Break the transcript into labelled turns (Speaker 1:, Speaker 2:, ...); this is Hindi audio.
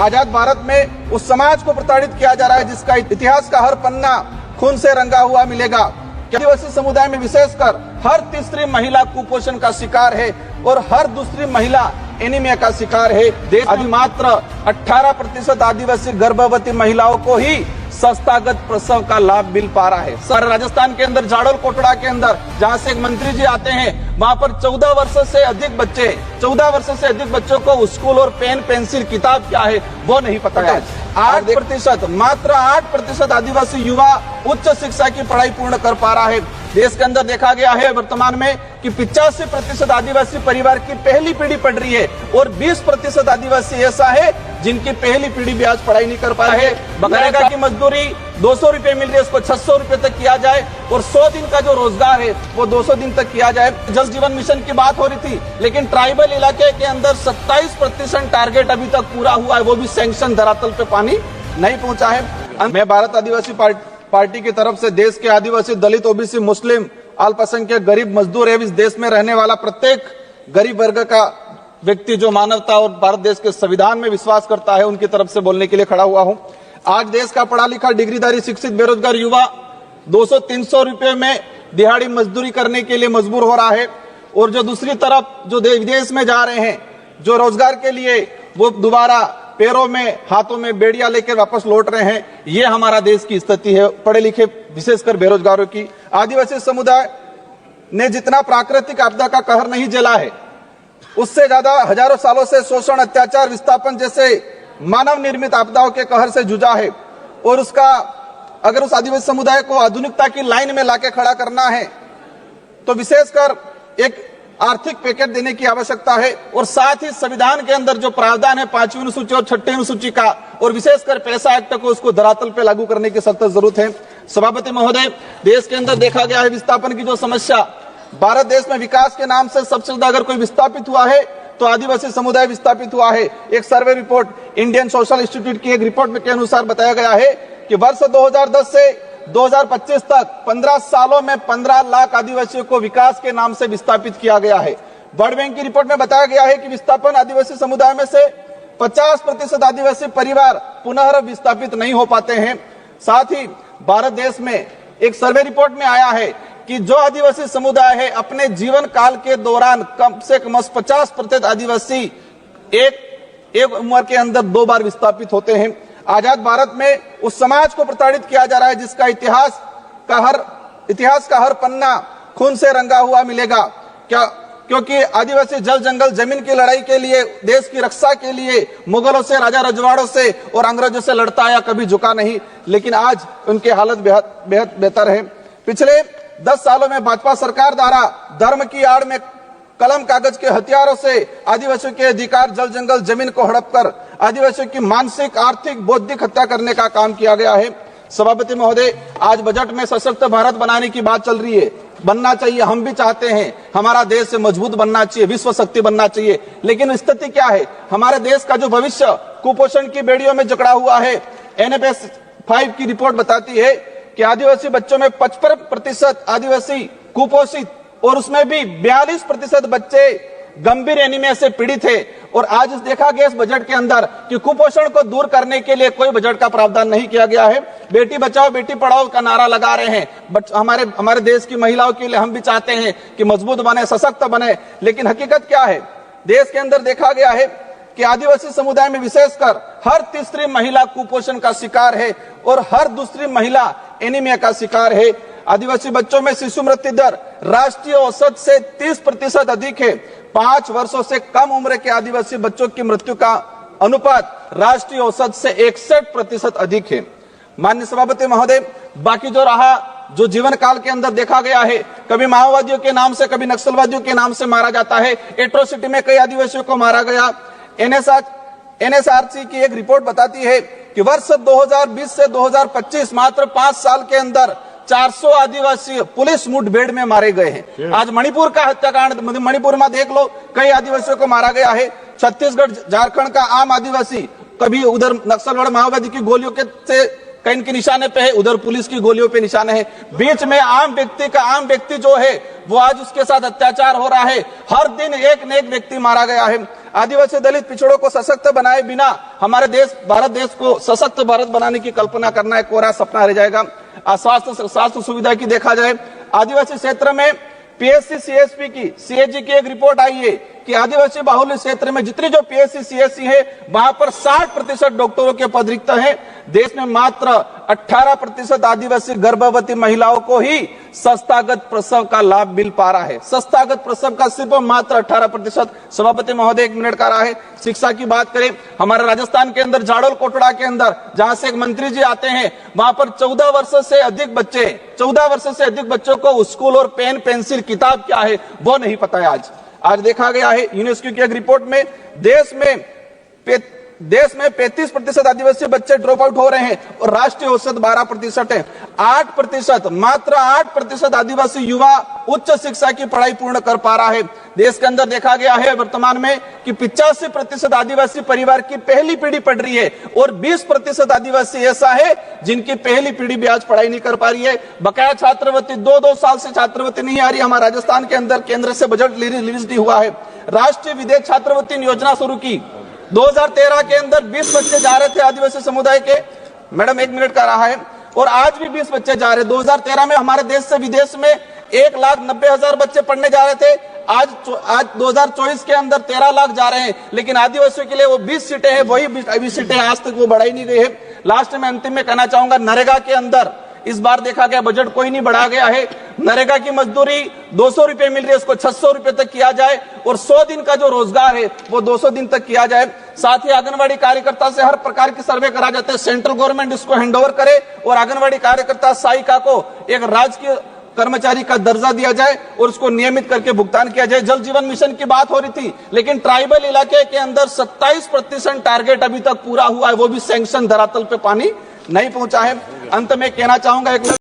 Speaker 1: आजाद भारत में उस समाज को प्रताड़ित किया जा रहा है जिसका इतिहास का हर पन्ना खून से रंगा हुआ मिलेगा। आदिवासी समुदाय में विशेषकर हर तीसरी महिला कुपोषण का शिकार है और हर दूसरी महिला एनीमिया का शिकार है। देश में मात्र 18% आदिवासी गर्भवती महिलाओं को ही संस्थागत प्रसव का लाभ मिल पा रहा है। सर राजस्थान के अंदर झाड़ोल कोटड़ा के अंदर जहां से एक मंत्री जी आते हैं, वहां पर 14 वर्ष से अधिक बच्चों को स्कूल और पेन पेंसिल किताब क्या है वो नहीं पता है। 8% मात्र 8% आदिवासी युवा उच्च शिक्षा की पढ़ाई पूर्ण कर पा रहा है। देश के अंदर देखा गया है वर्तमान में कि 85% आदिवासी परिवार की पहली पीढ़ी पढ़ रही है और 20% आदिवासी ऐसा है जिनकी पहली पीढ़ी भी आज पढ़ाई नहीं कर पा रहा है। बगैर की मजदूरी 200 रुपए मिल रही है, उसको 600 रुपए तक किया जाए और 100 दिन का जो रोजगार है वो 200 दिन तक किया जाए। जल जीवन मिशन की बात हो रही थी, लेकिन ट्राइबल इलाके के अंदर 27% टारगेट अभी तक पूरा हुआ है, वो भी सैंक्शन धरातल पे पानी नहीं पहुंचा है। मैं भारत आदिवासी पार्टी की तरफ से देश के आदिवासी, दलित, ओबीसी, मुस्लिम, अल्पसंख्यक, गरीब, मजदूर एवं इस देश में रहने वाला प्रत्येक गरीब वर्ग का व्यक्ति जो मानवता और भारत देश के संविधान में विश्वास करता है उनकी तरफ से बोलने के लिए खड़ा हुआ हूं। आज देश का पढ़ा लिखा, डिग्रीधारी, शिक्षित, बेरोजगार युवा 200-300 रुपए में दिहाड़ी मजदूरी करने के लिए मजबूर हो रहा है और जो दूसरी तरफ जो विदेश में जा रहे हैं जो रोजगार के लिए, वो दोबारा पैरों में हाथों में बेड़ियां लेकर वापस लौट रहे हैं। ये हमारा देश की स्थिति है पढ़े लिखे विशेषकर बेरोजगारों की। आदिवासी समुदाय ने जितना प्राकृतिक आपदा का कहर नहीं झेला है, उससे ज्यादा हजारों सालों से शोषण, अत्याचार, विस्थापन जैसे मानव निर्मित आपदाओं के कहर से जूझा है और उसका अगर उस आदिवासी समुदाय को आधुनिकता की लाइन में लाके खड़ा करना है तो विशेषकर एक आर्थिक पैकेज देने की आवश्यकता है और साथ ही संविधान के अंदर जो प्रावधान है 5वीं अनुसूची और 6वीं अनुसूची का और विशेषकर पैसा एक्ट को उसको धरातल पे लागू करने की सख्त जरूरत है। सभापति महोदय, देश के अंदर देखा गया है विस्थापन की जो समस्या, भारत देश में विकास के नाम से सबसे ज्यादा अगर कोई विस्थापित हुआ है तो आदिवासी समुदाय विस्थापित हुआ है। एक survey report Indian social institute की एक रिपोर्ट के अनुसार बताया गया है कि वर्ष 2010 से 2025 तक 15 सालों में 15 लाख आदिवासियों को विकास के नाम से विस्थापित किया गया है। वर्ल्ड बैंक की रिपोर्ट में बताया गया है कि विस्थापन आदिवासी समुदाय में से 50% आदिवासी परिवार पुनः विस्थापित नहीं हो पाते हैं। साथ ही भारत देश में एक सर्वे रिपोर्ट में आया है कि जो आदिवासी समुदाय है अपने जीवन काल के दौरान कम से कम 50% आदिवासी एक उम्र के अंदर 2 बार विस्थापित होते हैं। आजाद भारत में उस समाज को प्रताड़ित किया जा रहा है जिसका इतिहास का हर पन्ना खून से रंगा हुआ मिलेगा। क्योंकि आदिवासी जल जंगल जमीन की लड़ाई के लिए, देश की रक्षा के लिए मुगलों से, राजा रजवाड़ों से और अंग्रेजों से लड़ता आया, कभी झुका नहीं, लेकिन आज उनकी हालत बेहद बेहतर है। पिछले 10 सालों में भाजपा सरकार द्वारा धर्म की आड़ में कलम कागज के हथियारों से आदिवासियों के अधिकार, जल जंगल जमीन को हड़प कर आदिवासियों की मानसिक, आर्थिक, बौद्धिक हत्या करने का काम किया गया है। सभापति महोदय, आज बजट में सशक्त भारत बनाने की बात चल रही है, बनना चाहिए, हम भी चाहते हैं हमारा देश मजबूत बनना चाहिए, विश्व शक्ति बनना चाहिए, लेकिन स्थिति क्या है? हमारे देश का जो भविष्य कुपोषण की बेड़ियों में जकड़ा हुआ है। NFS 5 की रिपोर्ट बताती है कि आदिवासी बच्चों में 55% आदिवासी कुपोषित और उसमें भी 42% बच्चे गंभीर एनीमिया से पीड़ित है। और आज देखा गया इस बजट के अंदर कि कुपोषण को दूर करने के लिए कोई बजट का प्रावधान नहीं किया गया है। बेटी बचाओ बेटी पढ़ाओ का नारा लगा रहे हैं हमारे देश की महिलाओं के लिए। हम भी चाहते हैं कि मजबूत बने, सशक्त बने, लेकिन हकीकत क्या है? देश के अंदर देखा गया है कि आदिवासी समुदाय में विशेषकर हर तीसरी महिला कुपोषण का शिकार है और हर दूसरी महिला एनीमिया का शिकार है। आदिवासी बच्चों में शिशु मृत्यु दर राष्ट्रीय औसत से 30% अधिक है। 5 वर्षों से कम उम्र के आदिवासी बच्चों की मृत्यु का अनुपात राष्ट्रीय औसत से 61% अधिक है। माननीय सभापति महोदय, बाकी जो रहा, जो जीवन काल के अंदर देखा गया है, कभी माओवादियों के नाम से, कभी नक्सलवादियों के नाम से मारा जाता है। एट्रोसिटी में कई आदिवासियों को मारा गया। NSRC की एक रिपोर्ट बताती है कि वर्ष 2020 से 2025 मात्र 5 साल के अंदर 400 आदिवासी पुलिस मुठभेड़ में मारे गए हैं। आज मणिपुर का हत्याकांड, मणिपुर में देख लो, कई आदिवासियों को मारा गया है। छत्तीसगढ़, झारखंड का आम आदिवासी कभी उधर नक्सलवाद माओवादी की गोलियों के से कहीं के निशाने पे है, उधर पुलिस की गोलियों पे निशाने है। बीच में आम व्यक्ति जो है वो आज उसके साथ अत्याचार हो रहा है। हर दिन एक न एक व्यक्ति मारा गया है। आदिवासी दलित पिछड़ों को सशक्त बनाए बिना हमारे देश भारत देश को सशक्त भारत बनाने की कल्पना करना एक कोरा सपना रह जाएगा। स्वास्थ्य सुविधा की देखा जाए, आदिवासी क्षेत्र में पीएससी सीएसपी की सीएजी की एक रिपोर्ट आई है कि आदिवासी बाहुल्य क्षेत्र में जितनी जो पीएससी सीएससी है वहां पर 60% डॉक्टरों के पद रिक्त हैं। देश में मात्र 18% आदिवासी गर्भवती महिलाओं को ही संस्थागत प्रसव का लाभ मिल पा रहा है। संस्थागत प्रसव का सिर्फ मात्र 18%। सभापति महोदय 1 मिनट का रहा है। शिक्षा की बात करें, हमारे राजस्थान के अंदर झाड़ोल कोटड़ा के अंदर जहां से एक मंत्री जी आते हैं, वहां पर 14 वर्ष से अधिक बच्चों को स्कूल और पेन पेंसिल किताब क्या है वो नहीं पता है। आज देखा गया है यूनेस्को की एक रिपोर्ट में देश में 35% आदिवासी बच्चे ड्रॉप आउट हो रहे हैं और राष्ट्रीय औसत 12% है। 8%, मात्र 8% आदिवासी युवा उच्च शिक्षा की पढ़ाई पूर्ण कर पा रहा है। देश के अंदर देखा गया है वर्तमान में कि 85% आदिवासी परिवार की पहली पीढ़ी पढ़ रही है और 20% आदिवासी ऐसा है जिनकी पहली पीढ़ी भी आज पढ़ाई नहीं कर पा रही है। बकाया छात्रवृत्ति 2 साल से छात्रवृत्ति नहीं आ रही। हमारे राजस्थान के अंदर केंद्र से बजट रिलीज नहीं हुआ है। राष्ट्रीय विदेश छात्रवृत्ति योजना शुरू की 2013 के अंदर 20 बच्चे जा रहे थे आदिवासी समुदाय के, मैडम 1 मिनट का रहा है, और आज भी 20 बच्चे जा रहे। 2013 में हमारे देश से विदेश में 1,90,000 बच्चे पढ़ने जा रहे थे। आज 2024 के अंदर 13 लाख जा रहे हैं, लेकिन आदिवासियों के लिए वो 20 सीटें हैं, वही 20 सीटें आज तक वो बढ़ाई नहीं गई है। लास्ट में अंतिम में कहना चाहूंगा, नरेगा के अंदर इस बार देखा गया बजट कोई नहीं बढ़ा गया है। नरेगा की मजदूरी 200 रुपए मिल रही है, उसको 600 रुपए तक किया जाए और 100 दिन का जो रोजगार है वो 200 दिन तक किया जाए। साथ ही आंगनवाड़ी कार्यकर्ता से हर प्रकार की सर्वे करा जाते हैं, सेंट्रल गवर्नमेंट इसको हैंडओवर करे और आंगनवाड़ी कार्यकर्ता सहायिका को एक राजकीय कर्मचारी का दर्जा दिया जाए और उसको नियमित करके भुगतान किया जाए। जल जीवन मिशन की बात हो रही थी, लेकिन ट्राइबल इलाके के अंदर 27% टारगेट अभी तक पूरा हुआ है, वो भी सैंक्शन धरातल पे पानी नहीं पहुंचा है। अंत में कहना चाहूंगा, एक